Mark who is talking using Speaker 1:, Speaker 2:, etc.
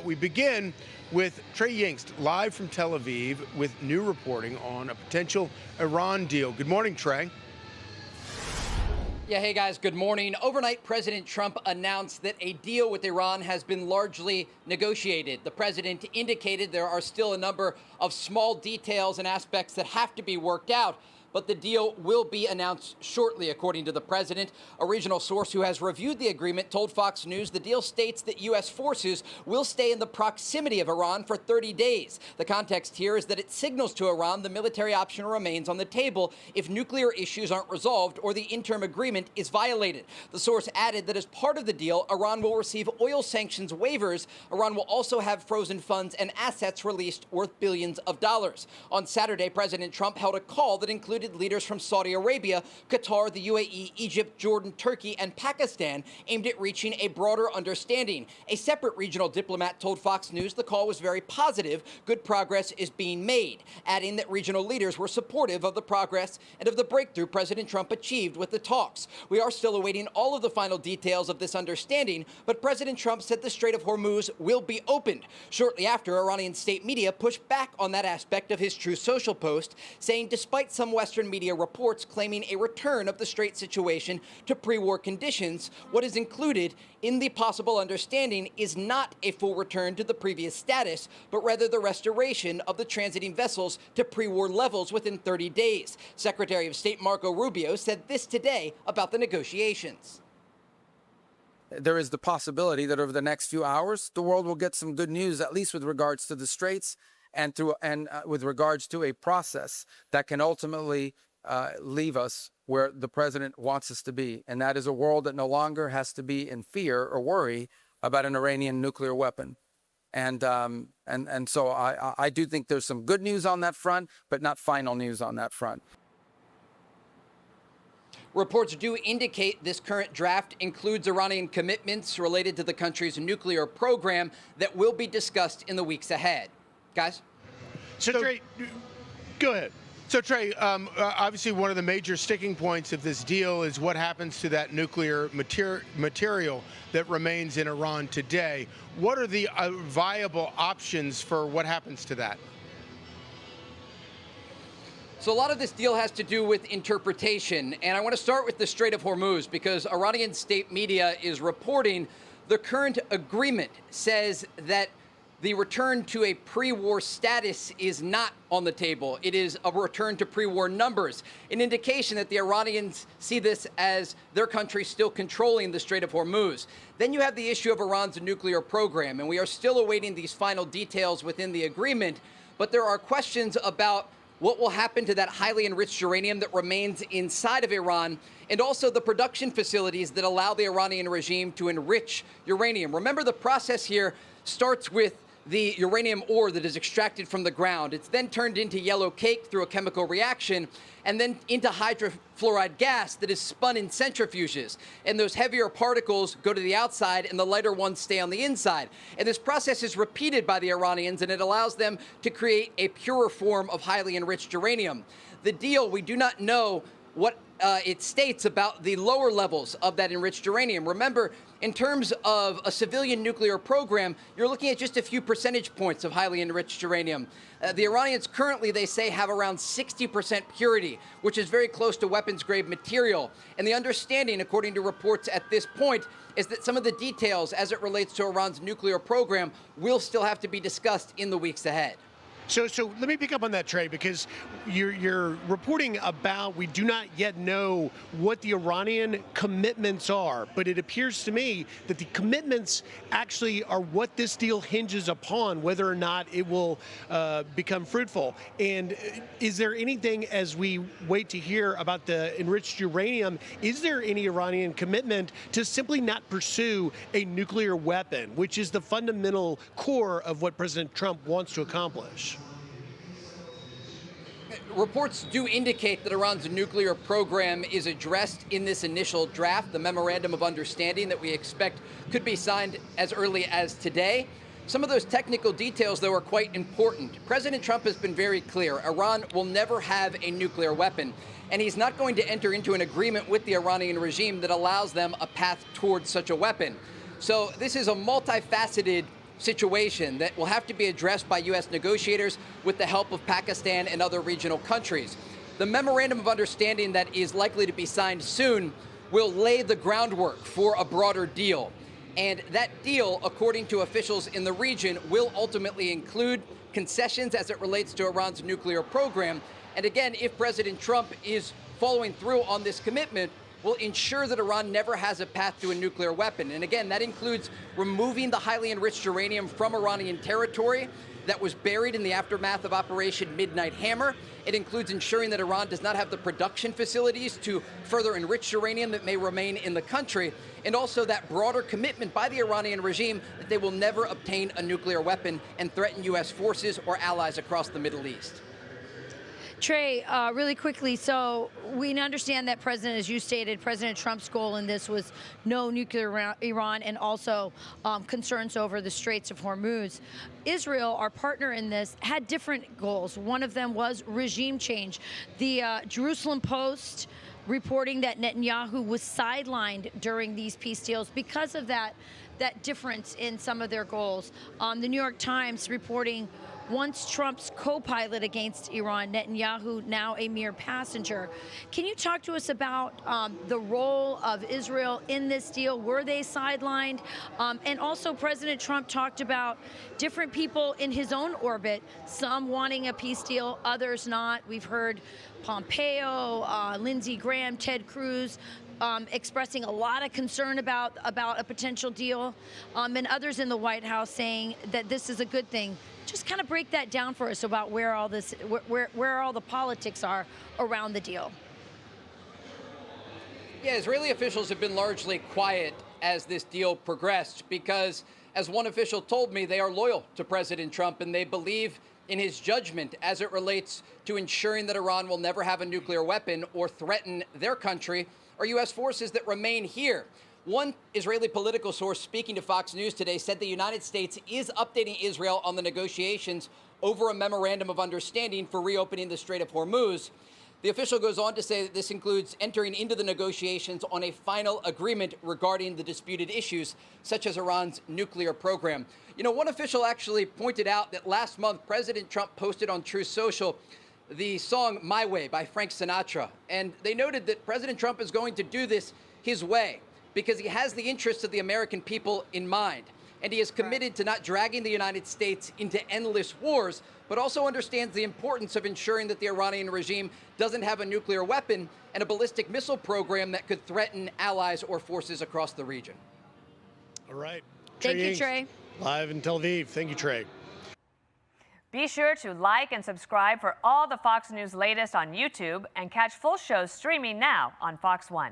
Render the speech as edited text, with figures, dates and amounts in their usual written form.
Speaker 1: We begin with Trey Yingst, live from Tel Aviv, with new reporting on a potential Iran deal. Good morning, Trey.
Speaker 2: Yeah, hey guys, good morning. Overnight, President Trump announced that a deal with Iran has been largely negotiated. The president indicated there are still a number of small details and aspects that have to be worked out, but the deal will be announced shortly, according to the president. A regional source who has reviewed the agreement told Fox News the deal states that U.S. forces will stay in the proximity of Iran for 30 days. The context here is that it signals to Iran the military option remains on the table if nuclear issues aren't resolved or the interim agreement is violated. The source added that as part of the deal, Iran will receive oil sanctions waivers. Iran will also have frozen funds and assets released worth billions of dollars. On Saturday, President Trump held a call that included leaders from Saudi Arabia, Qatar, the UAE, Egypt, Jordan, Turkey, and Pakistan, aimed at reaching a broader understanding. A separate regional diplomat told Fox News the call was very positive. Good progress is being made, adding that regional leaders were supportive of the progress and of the breakthrough President Trump achieved with the talks. We are still awaiting all of the final details of this understanding, but President Trump said the Strait of Hormuz will be opened. Shortly after, Iranian state media pushed back on that aspect of his Truth Social post, saying despite some Western media reports claiming a return of the Strait situation to pre-war conditions, what is included in the possible understanding is not a full return to the previous status, but rather the restoration of the transiting vessels to pre-war levels within 30 days. Secretary of State Marco Rubio said this today about the negotiations.
Speaker 3: There is the possibility that over the next few hours, the world will get some good news, at least with regards to the Straits and with regards to a process that can ultimately leave us where the president wants us to be. And that is a world that no longer has to be in fear or worry about an Iranian nuclear weapon. And so I do think there's some good news on that front, but not final news on that front.
Speaker 2: Reports do indicate this current draft includes Iranian commitments related to the country's nuclear program that will be discussed in the weeks ahead. Guys?
Speaker 1: So Trey, go ahead. So, Trey, obviously one of the major sticking points of this deal is what happens to that nuclear material that remains in Iran today. What are the viable options for what happens to that?
Speaker 2: So a lot of this deal has to do with interpretation, and I want to start with the Strait of Hormuz because Iranian state media is reporting the current agreement says that the return to a pre-war status is not on the table. It is a return to pre-war numbers, an indication that the Iranians see this as their country still controlling the Strait of Hormuz. Then you have the issue of Iran's nuclear program, and we are still awaiting these final details within the agreement, but there are questions about what will happen to that highly enriched uranium that remains inside of Iran, and also the production facilities that allow the Iranian regime to enrich uranium. Remember, the process here starts with the uranium ore that is extracted from the ground. It's then turned into yellow cake through a chemical reaction, and then into hydrofluoride gas that is spun in centrifuges. And those heavier particles go to the outside, and the lighter ones stay on the inside. And this process is repeated by the Iranians, and it allows them to create a purer form of highly enriched uranium. The deal, we do not know what it states about the lower levels of that enriched uranium. Remember, in terms of a civilian nuclear program, you're looking at just a few percentage points of highly enriched uranium. The Iranians currently, they say, have around 60% purity, which is very close to weapons-grade material. And the understanding, according to reports at this point, is that some of the details as it relates to Iran's nuclear program will still have to be discussed in the weeks ahead.
Speaker 1: So let me pick up on that, Trey, because you're reporting about we do not yet know what the Iranian commitments are, but it appears to me that the commitments actually are what this deal hinges upon, whether or not it will become fruitful. And is there anything, as we wait to hear about the enriched uranium, is there any Iranian commitment to simply not pursue a nuclear weapon, which is the fundamental core of what President Trump wants to accomplish?
Speaker 2: Reports do indicate that Iran's nuclear program is addressed in this initial draft, the memorandum of understanding that we expect could be signed as early as today. Some of those technical details, though, are quite important. President Trump has been very clear. Iran will never have a nuclear weapon, and he's not going to enter into an agreement with the Iranian regime that allows them a path towards such a weapon. So this is a multifaceted situation that will have to be addressed by U.S. negotiators with the help of Pakistan and other regional countries. The memorandum of understanding that is likely to be signed soon will lay the groundwork for a broader deal. And that deal, according to officials in the region, will ultimately include concessions as it relates to Iran's nuclear program. And again, if President Trump is following through on this commitment, will ensure that Iran never has a path to a nuclear weapon. And again, that includes removing the highly enriched uranium from Iranian territory that was buried in the aftermath of Operation Midnight Hammer. It includes ensuring that Iran does not have the production facilities to further enrich uranium that may remain in the country, and also that broader commitment by the Iranian regime that they will never obtain a nuclear weapon and threaten U.S. forces or allies across the Middle East.
Speaker 4: Trey, really quickly, so we understand that as you stated, President Trump's goal in this was no nuclear Iran and also concerns over the Straits of Hormuz. Israel, our partner in this, had different goals. One of them was regime change. The Jerusalem Post reporting that Netanyahu was sidelined during these peace deals because of that difference in some of their goals. The New York Times reporting once Trump's co-pilot against Iran, Netanyahu now a mere passenger. Can you talk to us about the role of Israel in this deal? Were they sidelined? And also President Trump talked about different people in his own orbit, some wanting a peace deal, others not. We've heard Pompeo, Lindsey Graham, Ted Cruz, expressing a lot of concern about a potential deal, and others in the White House saying that this is a good thing. Just kind of break that down for us about where all this, where all the politics are around the deal.
Speaker 2: Yeah, Israeli officials have been largely quiet as this deal progressed because, as one official told me, they are loyal to President Trump and they believe in his judgment as it relates to ensuring that Iran will never have a nuclear weapon or threaten their country or U.S. forces that remain here. One Israeli political source speaking to Fox News today said the United States is updating Israel on the negotiations over a memorandum of understanding for reopening the Strait of Hormuz. The official goes on to say that this includes entering into the negotiations on a final agreement regarding the disputed issues, such as Iran's nuclear program. You know, one official actually pointed out that last month, President Trump posted on Truth Social the song My Way by Frank Sinatra. And they noted that President Trump is going to do this his way because he has the interests of the American people in mind. And he is committed to not dragging the United States into endless wars, but also understands the importance of ensuring that the Iranian regime doesn't have a nuclear weapon and a ballistic missile program that could threaten allies or forces across the region.
Speaker 1: All right.
Speaker 4: Thank you, Trey.
Speaker 1: Live in Tel Aviv. Thank you, Trey.
Speaker 5: Be sure to like and subscribe for all the Fox News latest on YouTube and catch full shows streaming now on Fox One.